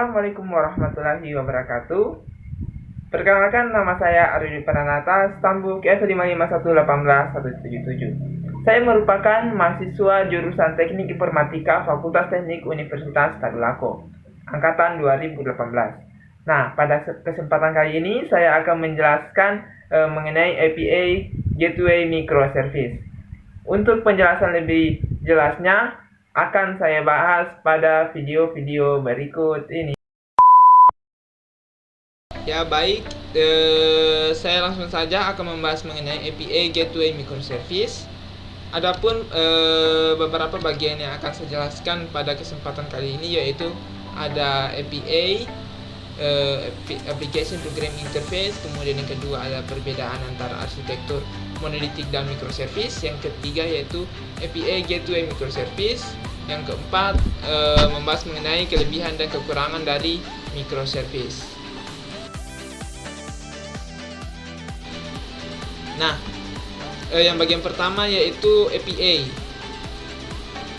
Assalamualaikum warahmatullahi wabarakatuh. Perkenalkan, nama saya Arudi Pranata, stambuk F5518177. Saya merupakan mahasiswa jurusan Teknik Informatika Fakultas Teknik Universitas Tadulako, angkatan 2018. Nah, pada kesempatan kali ini saya akan menjelaskan mengenai API Gateway Microservice. Untuk penjelasan lebih jelasnya akan saya bahas pada video-video berikut ini. Ya baik, saya langsung saja akan membahas mengenai API Gateway Microservice. Adapun beberapa bagian yang akan saya jelaskan pada kesempatan kali ini yaitu ada API, Application Programming Interface, kemudian yang kedua ada perbedaan antara arsitektur monolitik dan microservice, yang ketiga yaitu API Gateway Microservice, yang keempat membahas mengenai kelebihan dan kekurangan dari microservice. Nah, yang bagian pertama yaitu API.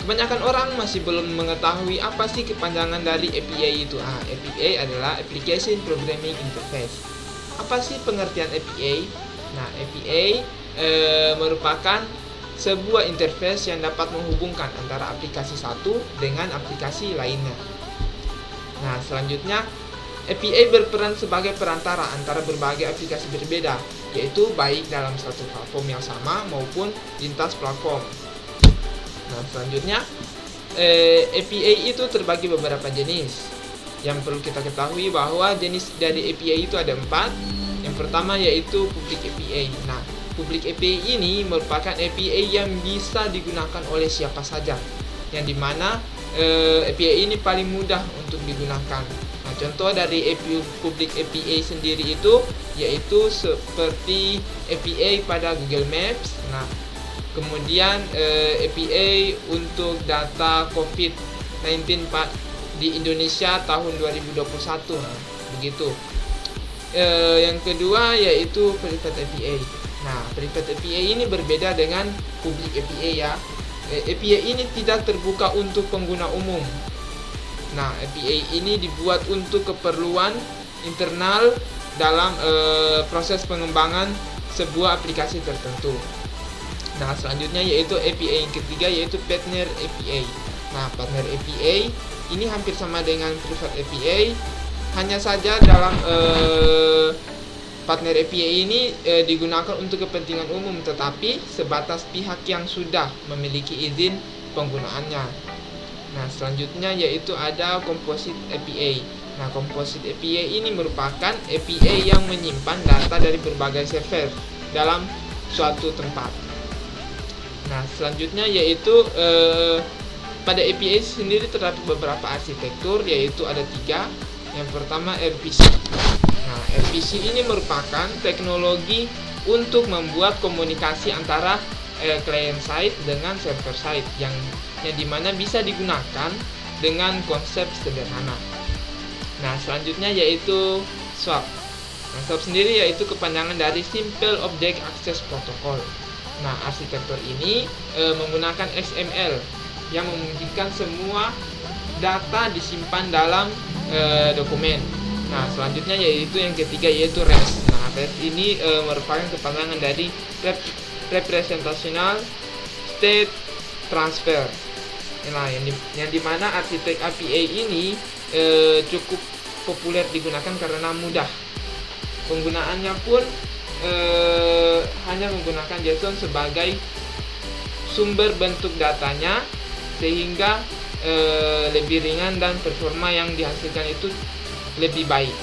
Kebanyakan orang masih belum mengetahui apa sih kepanjangan dari API itu. API adalah Application Programming Interface. Apa sih pengertian API? Nah, API merupakan sebuah interface yang dapat menghubungkan antara aplikasi satu dengan aplikasi lainnya. Nah, selanjutnya API berperan sebagai perantara antara berbagai aplikasi berbeda, yaitu baik dalam satu platform yang sama maupun lintas platform. Nah, selanjutnya API itu terbagi beberapa jenis. Yang perlu kita ketahui bahwa jenis dari API itu ada 4. Yang pertama yaitu Public API. Nah, Public API ini merupakan API yang bisa digunakan oleh siapa saja, yang dimana API ini paling mudah untuk digunakan. Nah, contoh dari Public API sendiri itu yaitu seperti API pada Google Maps. Nah, kemudian API untuk data COVID-19 di Indonesia tahun 2021. Nah, begitu. Yang kedua yaitu Private API. Nah, Private API ini berbeda dengan Public API ya. API ini tidak terbuka untuk pengguna umum. Nah, API ini dibuat untuk keperluan internal dalam proses pengembangan sebuah aplikasi tertentu. Nah, selanjutnya yaitu API yang ketiga yaitu Partner API. Nah, Partner API ini hampir sama dengan Private API, hanya saja dalam Partner API ini digunakan untuk kepentingan umum, tetapi sebatas pihak yang sudah memiliki izin penggunaannya. Nah, selanjutnya yaitu ada Composite API. Nah, Composite API ini merupakan API yang menyimpan data dari berbagai server dalam suatu tempat. Nah, selanjutnya yaitu pada API sendiri terdapat beberapa arsitektur, yaitu ada 3. Yang pertama RPC. Nah, RPC ini merupakan teknologi untuk membuat komunikasi antara client side dengan server side yang dimana bisa digunakan dengan konsep sederhana. Nah, selanjutnya yaitu SOAP. Nah, SOAP sendiri yaitu kepanjangan dari Simple Object Access Protocol. Nah, arsitektur ini menggunakan XML yang memungkinkan semua data disimpan dalam dokumen. Nah, selanjutnya yaitu yang ketiga yaitu REST. Nah, REST ini merupakan kepanjangan dari Representational State Transfer. Nah, yang dimana arsitek API ini cukup populer digunakan karena mudah. Penggunaannya pun hanya menggunakan JSON sebagai sumber bentuk datanya, sehingga lebih ringan dan performa yang dihasilkan itu lebih baik.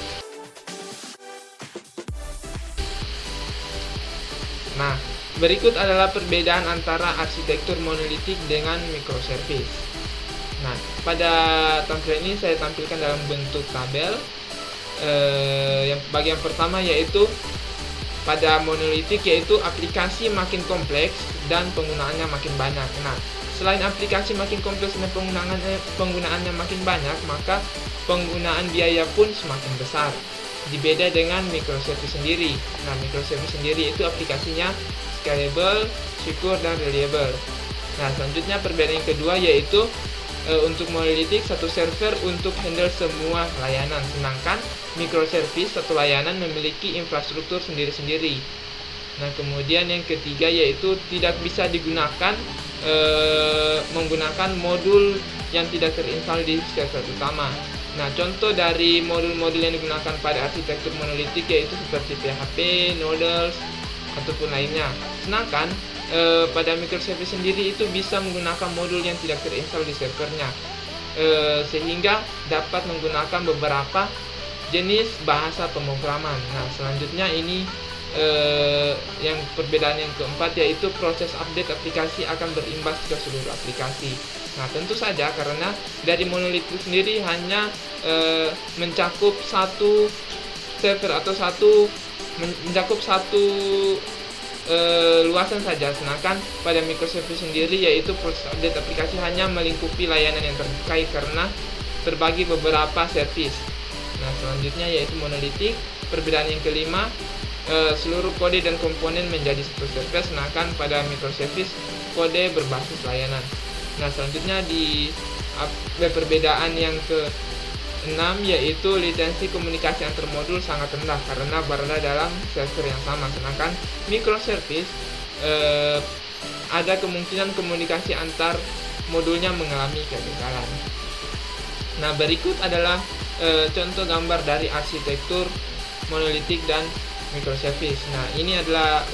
Nah, berikut adalah perbedaan antara arsitektur monolitik dengan microservice. Nah, pada tampilan ini saya tampilkan dalam bentuk tabel. Yang bagian pertama yaitu pada monolitik, yaitu aplikasi makin kompleks dan penggunaannya makin banyak. Nah, selain aplikasi makin kompleks dan penggunaannya makin banyak, maka penggunaan biaya pun semakin besar. Dibeda dengan microservice sendiri. Nah, microservice sendiri itu aplikasinya scalable, secure, dan reliable. Nah, selanjutnya perbedaan yang kedua yaitu untuk monolitik satu server untuk handle semua layanan, sedangkan microservice satu layanan memiliki infrastruktur sendiri-sendiri. Nah, kemudian yang ketiga yaitu tidak bisa digunakan menggunakan modul yang tidak terinstall di server utama. Nah, contoh dari modul-modul yang digunakan pada arsitektur monolitik yaitu seperti PHP, Noodles, ataupun lainnya. Sedangkan pada microservice sendiri itu bisa menggunakan modul yang tidak terinstall di servernya, sehingga dapat menggunakan beberapa jenis bahasa pemrograman. Nah, selanjutnya ini yang perbedaan yang keempat yaitu proses update aplikasi akan berimbas ke seluruh aplikasi. Nah, tentu saja karena dari monolitik sendiri hanya mencakup satu server atau mencakup satu luasan saja, sedangkan pada microservice sendiri yaitu proses update aplikasi hanya melingkupi layanan yang terkait karena terbagi beberapa service. Nah, selanjutnya yaitu monolitik. Perbedaan yang kelima, seluruh kode dan komponen menjadi satu server, sedangkan pada microservice kode berbasis layanan. Nah, selanjutnya di perbedaan yang ke-6 yaitu latensi komunikasi antar modul sangat rendah karena berada dalam server yang sama, sedangkan microservice ada kemungkinan komunikasi antar modulnya mengalami kegagalan. Nah, berikut adalah contoh gambar dari arsitektur monolitik dan microservice. Nah, ini adalah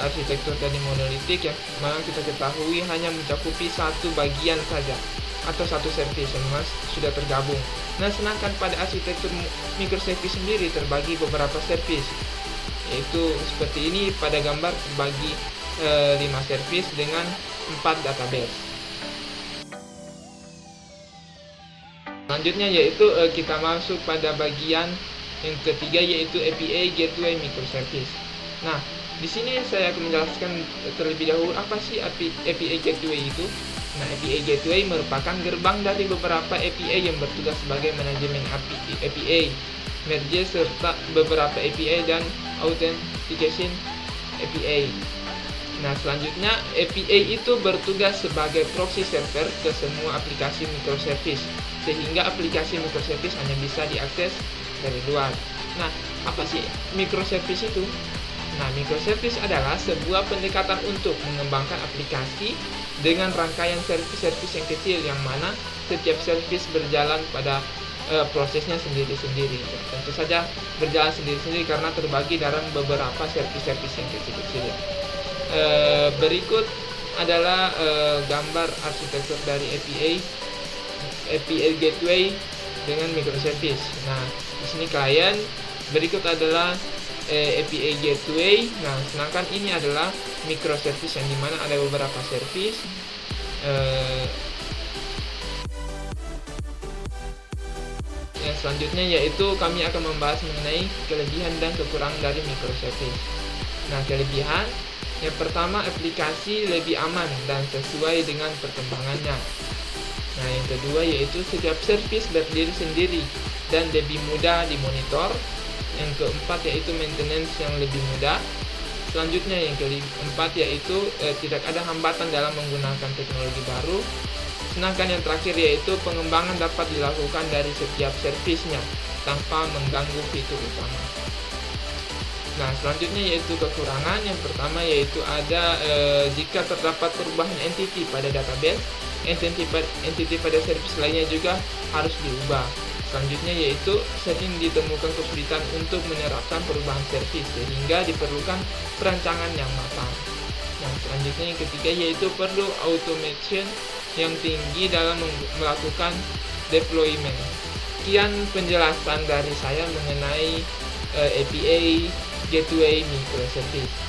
arsitektur dari monolitik yang memang kita ketahui hanya mencakupi satu bagian saja atau satu service yang memang sudah tergabung. Nah, sedangkan pada arsitektur microservice sendiri terbagi beberapa service, yaitu seperti ini pada gambar terbagi 5 service dengan 4 database. Selanjutnya yaitu kita masuk pada bagian yang ketiga yaitu API Gateway Microservice. Nah, di sini saya akan menjelaskan terlebih dahulu apa sih API Gateway itu. Nah, API Gateway merupakan gerbang dari beberapa API yang bertugas sebagai manajemen API, merge serta beberapa API dan authentication API. Nah, selanjutnya API itu bertugas sebagai proxy server ke semua aplikasi microservice, sehingga aplikasi microservice hanya bisa diakses dari luar. Nah, apa sih microservice itu? Nah, microservice adalah sebuah pendekatan untuk mengembangkan aplikasi dengan rangkaian service-service yang kecil, yang mana setiap service berjalan pada prosesnya sendiri-sendiri. Tentu saja berjalan sendiri-sendiri karena terbagi dalam beberapa service-service yang kecil-kecil. Berikut adalah gambar arsitektur dari API Gateway dengan microservice. Nah, di sini klien, berikut adalah API Gateway. Nah, sedangkan ini adalah microservice yang dimana ada beberapa service. Yang selanjutnya yaitu kami akan membahas mengenai kelebihan dan kekurangan dari microservice. Nah, kelebihan yang pertama, aplikasi lebih aman dan sesuai dengan perkembangannya. Nah, yang kedua yaitu setiap service berdiri sendiri dan lebih mudah dimonitor. Yang keempat yaitu maintenance yang lebih mudah. Selanjutnya yang keempat yaitu tidak ada hambatan dalam menggunakan teknologi baru. Sedangkan yang terakhir yaitu pengembangan dapat dilakukan dari setiap servisnya tanpa mengganggu fitur utama. Nah, selanjutnya yaitu kekurangan. Yang pertama yaitu ada jika terdapat perubahan entity pada database, entity pada service lainnya juga harus diubah. Selanjutnya yaitu sering ditemukan kesulitan untuk menerapkan perubahan service sehingga diperlukan perancangan yang matang. Nah, selanjutnya yang ketiga yaitu perlu automation yang tinggi dalam melakukan deployment. Sekian penjelasan dari saya mengenai API Gateway Microservice.